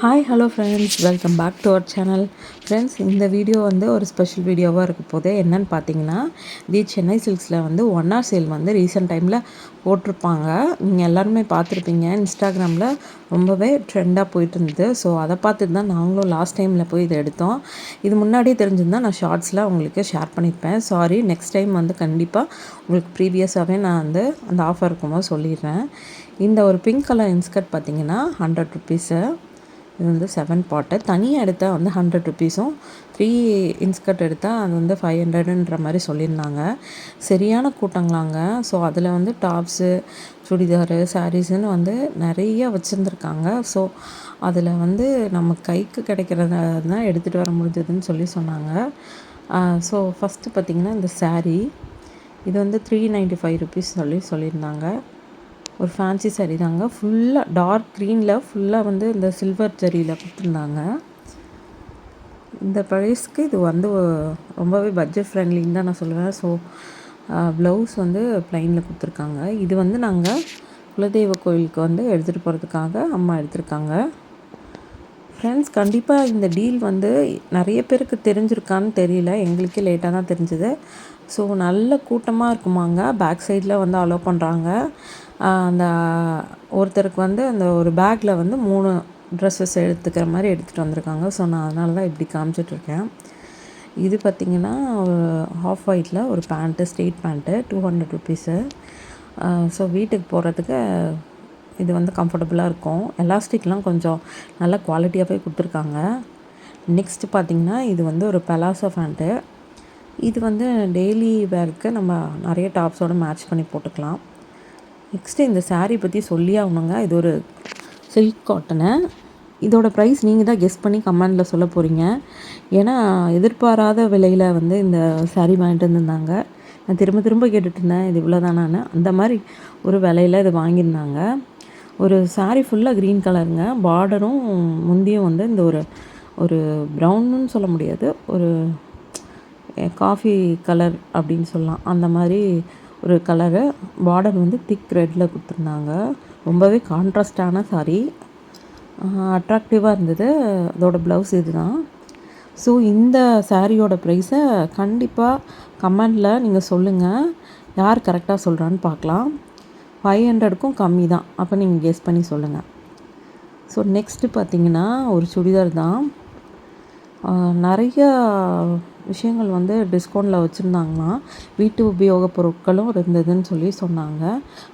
Hi hello friends, welcome back to our channel. Friends, இந்த video வந்து ஒரு special வீடியோவாக இருக்க போது என்னென்னு பார்த்தீங்கன்னா, சென்னை சில்க்ஸில் வந்து ஒன் ஆர் சேல் வந்து ரீசெண்ட் டைமில் போட்டிருப்பாங்க. நீங்கள் எல்லாருமே பார்த்துருப்பீங்க. இன்ஸ்டாகிராமில் ரொம்பவே ட்ரெண்டாக போயிட்டு இருந்தது. ஸோ அதை பார்த்துட்டு தான் நாங்களும் லாஸ்ட் டைமில் போய் இதை எடுத்தோம். இது முன்னாடியே தெரிஞ்சிருந்தால் நான் ஷார்ட்ஸில் உங்களுக்கு ஷேர் பண்ணியிருப்பேன். சாரி, நெக்ஸ்ட் டைம் வந்து கண்டிப்பாக உங்களுக்கு ப்ரீவியஸாகவே நான் வந்து அந்த ஆஃபர் இருக்கும்போது சொல்லிடுறேன். இந்த ஒரு பிங்க் கலர் இன்ஸ்கர்ட் பார்த்தீங்கன்னா 100 ருபீஸு. இது வந்து 7 பாட்டு. தனியாக எடுத்தால் வந்து 100 ருபீஸும், 3 இன்ஸ்கர்ட் எடுத்தால் அது வந்து 500ன்ற மாதிரி சொல்லியிருந்தாங்க. சரியான கூட்டங்களாங்க. ஸோ அதில் வந்து டாப்ஸு, சுடிதாரு, சாரீஸுன்னு வந்து நிறைய வச்சுருந்துருக்காங்க. ஸோ அதில் வந்து நம்ம கைக்கு கிடைக்கிறத தான் எடுத்துகிட்டு வர முடிஞ்சதுன்னு சொன்னாங்க. ஸோ ஃபஸ்ட்டு பார்த்திங்கன்னா இந்த சாரீ இது வந்து 395 ருபீஸ் சொல்லியிருந்தாங்க. ஒரு ஃபேன்சி சாரீ தாங்க. ஃபுல்லாக டார்க் க்ரீனில் ஃபுல்லாக வந்து இந்த சில்வர் ஜரியில் கொடுத்துருந்தாங்க. இந்த ப்ரைஸ்க்கு இது வந்து ரொம்பவே பட்ஜெட் ஃப்ரெண்ட்லின்னு தான் நான் சொல்லுவேன். ஸோ ப்ளவுஸ் வந்து ப்ளைனில் கொடுத்துருக்காங்க. இது வந்து நாங்கள் குலதெய்வ கோயிலுக்கு வந்து எடுத்துகிட்டு போகிறதுக்காக அம்மா எடுத்திருக்காங்க. ஃப்ரெண்ட்ஸ், கண்டிப்பாக இந்த டீல் வந்து நிறைய பேருக்கு தெரிஞ்சிருக்கான்னு தெரியல. எங்களுக்கே லேட்டாக தான் தெரிஞ்சுது. ஸோ நல்ல கூட்டமாக இருக்குமாங்க. பேக் சைடில் வந்து அலோவ் பண்ணுறாங்க. அந்த ஒருத்தருக்கு வந்து அந்த ஒரு பேக்கில் வந்து 3 ட்ரெஸ்ஸஸ் எடுத்துக்கிற மாதிரி எடுத்துகிட்டு வந்திருக்காங்க. ஸோ நான் அதனால தான் இப்படி காமிச்சிட்ருக்கேன். இது பார்த்திங்கன்னா ஒரு ஆஃப் ஒயிட்டில் ஒரு pant, straight pant, 200 rupees. So வீட்டுக்கு போகிறதுக்கு இது வந்து கம்ஃபர்டபுளாக இருக்கும். எலாஸ்டிக்லாம் கொஞ்சம் நல்ல குவாலிட்டியாகவே கொடுத்துருக்காங்க. நெக்ஸ்ட்டு பார்த்திங்கன்னா இது வந்து ஒரு பலாசோ பேண்ட்டு. இது வந்து டெய்லி வேருக்கு நம்ம நிறைய டாப்ஸோடு மேட்ச் பண்ணி போட்டுக்கலாம். நெக்ஸ்ட்டு இந்த சாரீ பற்றி சொல்லி ஆகணுங்க. இது ஒரு சில்க் காட்டனு. இதோட ப்ரைஸ் நீங்கள் தான் கெஸ் பண்ணி கமெண்டில் சொல்ல போகிறீங்க. ஏன்னா எதிர்பாராத விலையில் வந்து இந்த சாரீ வாங்கிட்டு வந்துருந்தாங்க. நான் திரும்ப திரும்ப கேட்டுட்ருந்தேன், இது இவ்வளோ தானான்னு. அந்த மாதிரி ஒரு விலையில் இது வாங்கியிருந்தாங்க. ஒரு சாரீ ஃபுல்லாக க்ரீன் கலருங்க. பார்டரும் முந்தியும் வந்து இந்த ஒரு ப்ரௌன்னு சொல்ல முடியாது, ஒரு காஃபி கலர் அப்படின்னு சொல்லலாம். அந்த மாதிரி ஒரு கலரு. பார்டர் வந்து திக் ரெட்டில் கொடுத்துருந்தாங்க. ரொம்பவே கான்ட்ராஸ்டான சாரீ, அட்ராக்டிவாக இருந்தது. அதோட ப்ளவுஸ் இது தான். ஸோ இந்த சாரியோட ப்ரைஸை கண்டிப்பாக கமெண்டில் நீங்கள் சொல்லுங்கள். யார் கரெக்டாக சொல்கிறான்னு பார்க்கலாம். 500க்கும் கம்மி தான். அப்போ நீங்கள் கெஸ் பண்ணி சொல்லுங்கள். ஸோ நெக்ஸ்ட்டு பார்த்திங்கன்னா ஒரு சுடிதார் தான். நிறைய விஷயங்கள் வந்து டிஸ்கவுண்டில் வச்சுருந்தாங்களாம். வீட்டு உபயோகப் பொருட்களும் இருந்ததுன்னு சொன்னாங்க.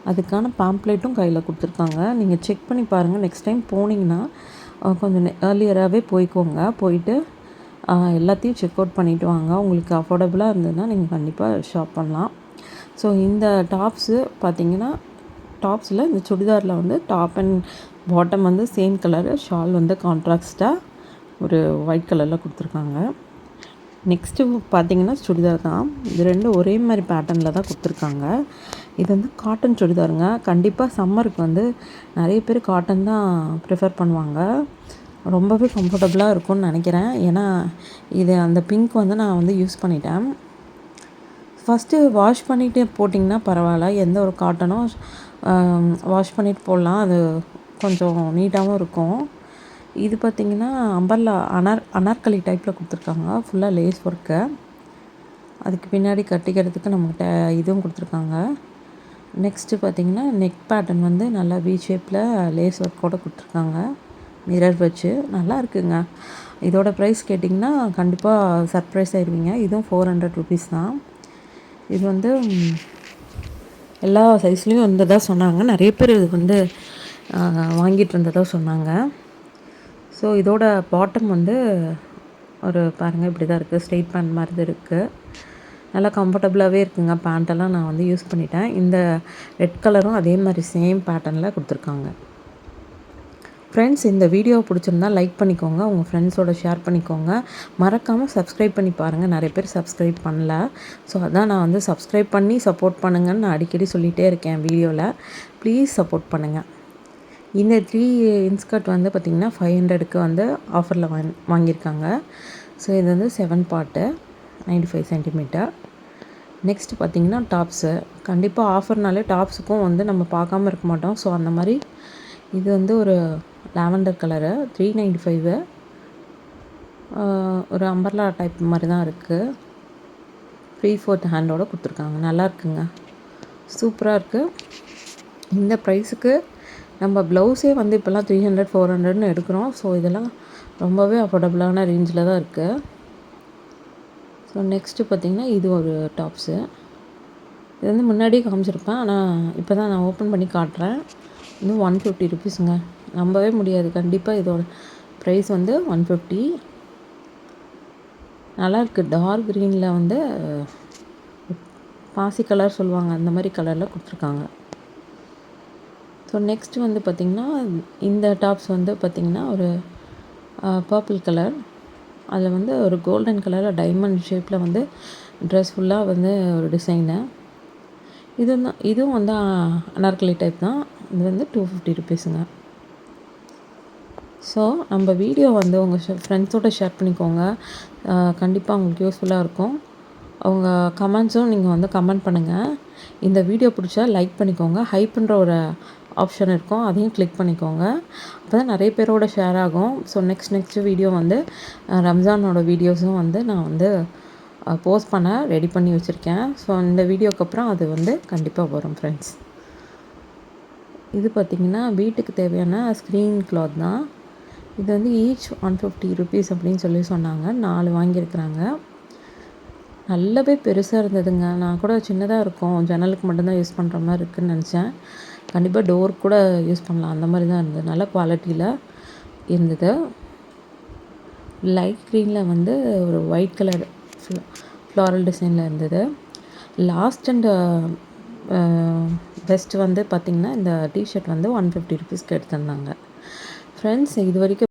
அதுக்கான பேம்ப்ளேட்டும் கையில் கொடுத்துருக்காங்க. நீங்கள் செக் பண்ணி பாருங்கள். நெக்ஸ்ட் டைம் போனீங்கன்னா கொஞ்சம் ஏர்லியராகவே போயிட்டு எல்லாத்தையும் செக் அவுட் பண்ணிவிட்டு வாங்க. உங்களுக்கு அஃபோர்டபுளாக இருந்ததுன்னா நீங்கள் கண்டிப்பாக ஷாப் பண்ணலாம். ஸோ இந்த டாப்ஸு பார்த்திங்கன்னா, டாப்ஸில் இந்த சுடிதாரில் வந்து டாப் அண்ட் பாட்டம் வந்து சேம் கலரு, ஷால் வந்து கான்ட்ராஸ்ட்டாக ஒரு ஒயிட் கலரில் கொடுத்துருக்காங்க. நெக்ஸ்ட்டு பார்த்திங்கன்னா சுடிதார் தான். இது ரெண்டும் ஒரே மாதிரி பேட்டர்னில் தான் கொடுத்துருக்காங்க. இது வந்து காட்டன் சுடிதாருங்க. கண்டிப்பாக சம்மருக்கு வந்து நிறைய பேர் காட்டன் தான் ப்ரிஃபர் பண்ணுவாங்க. ரொம்பவே கம்ஃபர்டபுளாக இருக்கும்னு நினைக்கிறேன். ஏன்னா இது அந்த பிங்க் வந்து நான் வந்து யூஸ் பண்ணிட்டேன். ஃபஸ்ட்டு வாஷ் பண்ணிவிட்டு போட்டிங்கன்னா பரவாயில்ல. எந்த ஒரு காட்டனும் வாஷ் பண்ணிவிட்டு போடலாம். அது கொஞ்சம் நீட்டாகவும் இருக்கும். இது பார்த்திங்கன்னா அம்பர்லா அனார்கலி டைப்பில் கொடுத்துருக்காங்க. ஃபுல்லாக லேஸ் ஒர்க்கு. அதுக்கு பின்னாடி கட்டிக்கிறதுக்கு நம்மகிட்ட இதுவும் கொடுத்துருக்காங்க. நெக்ஸ்ட்டு பார்த்திங்கன்னா நெக் பேட்டர்ன் வந்து நல்லா வி ஷேப்பில் லேஸ் ஒர்க்கோடு கொடுத்துருக்காங்க. மிரர் வச்சு நல்லா இருக்குங்க. இதோட ப்ரைஸ் கேட்டிங்கன்னா கண்டிப்பாக சர்ப்ரைஸ் ஆயிடுவீங்க. இதுவும் 400 ருபீஸ் தான். இது வந்து எல்லா சைஸ்லேயும் இருந்ததாக சொன்னாங்க. நிறைய பேர் இது வந்து வாங்கிட்டு இருந்ததாக சொன்னாங்க. ஸோ இதோட பாட்டம் வந்து ஒரு பாருங்கள் இப்படி தான் இருக்குது. ஸ்ட்ரெயிட் பேண்ட் மாதிரி தான் இருக்குது. நல்லா கம்ஃபர்டபுளாகவே இருக்குங்க. பேண்ட்டெல்லாம் நான் வந்து யூஸ் பண்ணிட்டேன். இந்த ரெட் கலரும் அதே மாதிரி சேம் பேட்டர்னில் கொடுத்துருக்காங்க. ஃப்ரெண்ட்ஸ், இந்த வீடியோ பிடிச்சிருந்தா லைக் பண்ணிக்கோங்க. உங்கள் ஃப்ரெண்ட்ஸோட ஷேர் பண்ணிக்கோங்க. மறக்காமல் சப்ஸ்கிரைப் பண்ணி பாருங்கள். நிறைய பேர் சப்ஸ்கிரைப் பண்ணல. ஸோ அதான் நான் வந்து சப்ஸ்கிரைப் பண்ணி சப்போர்ட் பண்ணுங்கன்னு நான் அடிக்கடி சொல்லிகிட்டே இருக்கேன் வீடியோவில். ப்ளீஸ் சப்போர்ட் பண்ணுங்கள். இந்த 3 இன்ஸ்கர்ட் வந்து பார்த்திங்கன்னா 500க்கு வந்து ஆஃபரில் வாங்கியிருக்காங்க. ஸோ இது வந்து 7 பார்ட்டு, 95 சென்டிமீட்டர். நெக்ஸ்ட் பார்த்திங்கன்னா டாப்ஸு. கண்டிப்பாக ஆஃபர்னாலே டாப்ஸுக்கும் வந்து நம்ம பார்க்காம இருக்க மாட்டோம். ஸோ அந்த மாதிரி இது வந்து ஒரு லாவெண்டர் கலரு 395. ஒரு அம்பர்லா டைப் மாதிரி தான் இருக்குது. 3/4 ஹேண்டோடு கொடுத்துருக்காங்க. நல்லா இருக்குங்க, சூப்பராக இருக்குது. இந்த ப்ரைஸுக்கு நம்ம ப்ளவுஸே வந்து இப்போல்லாம் 300 400ன்னு எடுக்கிறோம். ஸோ இதெல்லாம் ரொம்பவே அஃபோர்டபுளான ரேஞ்சில் தான் இருக்குது. ஸோ நெக்ஸ்ட்டு பார்த்திங்கன்னா இது ஒரு டாப்ஸு. இது வந்து முன்னாடியே காமிச்சிருப்பேன், ஆனால் இப்போ தான் நான் ஓப்பன் பண்ணி காட்டுறேன். இன்னும் 150 ருபீஸுங்க, நம்பவே முடியாது. கண்டிப்பாக இதோட ப்ரைஸ் வந்து 150. நல்லாயிருக்கு. டார்க் க்ரீனில் வந்து பாசி கலர் சொல்லுவாங்க, அந்த மாதிரி கலரில் கொடுத்துருக்காங்க. ஸோ நெக்ஸ்ட்டு வந்து பார்த்திங்கன்னா இந்த டாப்ஸ் வந்து பார்த்திங்கன்னா ஒரு பர்பிள் கலர். அதில் வந்து ஒரு கோல்டன் கலரில் டைமண்ட் ஷேப்பில் வந்து ட்ரெஸ் ஃபுல்லாக வந்து ஒரு டிசைனு. இதுவும் வந்து அனார்கலி டைப் தான். இது வந்து 250 ருபீஸுங்க. ஸோ நம்ம வீடியோ வந்து உங்கள் ஃப்ரெண்ட்ஸோடு ஷேர் பண்ணிக்கோங்க. கண்டிப்பாக உங்களுக்கு யூஸ்ஃபுல்லாக இருக்கும். அவங்க கமெண்ட்ஸும் நீங்கள் வந்து கமெண்ட் பண்ணுங்கள். இந்த வீடியோ பிடிச்சா லைக் பண்ணிக்கோங்க. ஹைப்புன்ற ஒரு ஆப்ஷன் இருக்கும், அதையும் கிளிக் பண்ணிக்கோங்க. அப்போ தான் நிறைய பேரோட ஷேர் ஆகும். ஸோ நெக்ஸ்ட் வீடியோ வந்து ரம்ஜானோட வீடியோஸும் வந்து நான் வந்து போஸ்ட் பண்ண ரெடி பண்ணி வச்சுருக்கேன். ஸோ இந்த வீடியோக்கு அப்புறம் அது வந்து கண்டிப்பாக வரும் ஃப்ரெண்ட்ஸ். இது பார்த்திங்கன்னா வீட்டுக்கு தேவையான ஸ்க்ரீன் கிளாத் தான். இது வந்து ஈச் 150 ருபீஸ் அப்படின்னு சொன்னாங்க. 4 வாங்கியிருக்கிறாங்க. நல்லாவே பெருசாக இருந்ததுங்க. நான் கூட சின்னதாக இருக்கும், ஜன்னலுக்கு மட்டும்தான் யூஸ் பண்ணுற மாதிரி இருக்குதுன்னு நினச்சேன். கண்டிப்பாக டோர் கூட யூஸ் பண்ணலாம், அந்த மாதிரி தான் இருந்தது. நல்ல குவாலிட்டியில் இருந்தது. லைட் க்ரீனில் வந்து ஒரு ஒயிட் கலர் ஃப்ளாரல் டிசைனில் இருந்தது. லாஸ்ட் அண்ட் பெஸ்ட் வந்து பார்த்திங்கன்னா இந்த டிஷர்ட் வந்து 150 ருபீஸ்க்கு எடுத்திருந்தாங்க. ஃப்ரெண்ட்ஸ், இது வரைக்கும்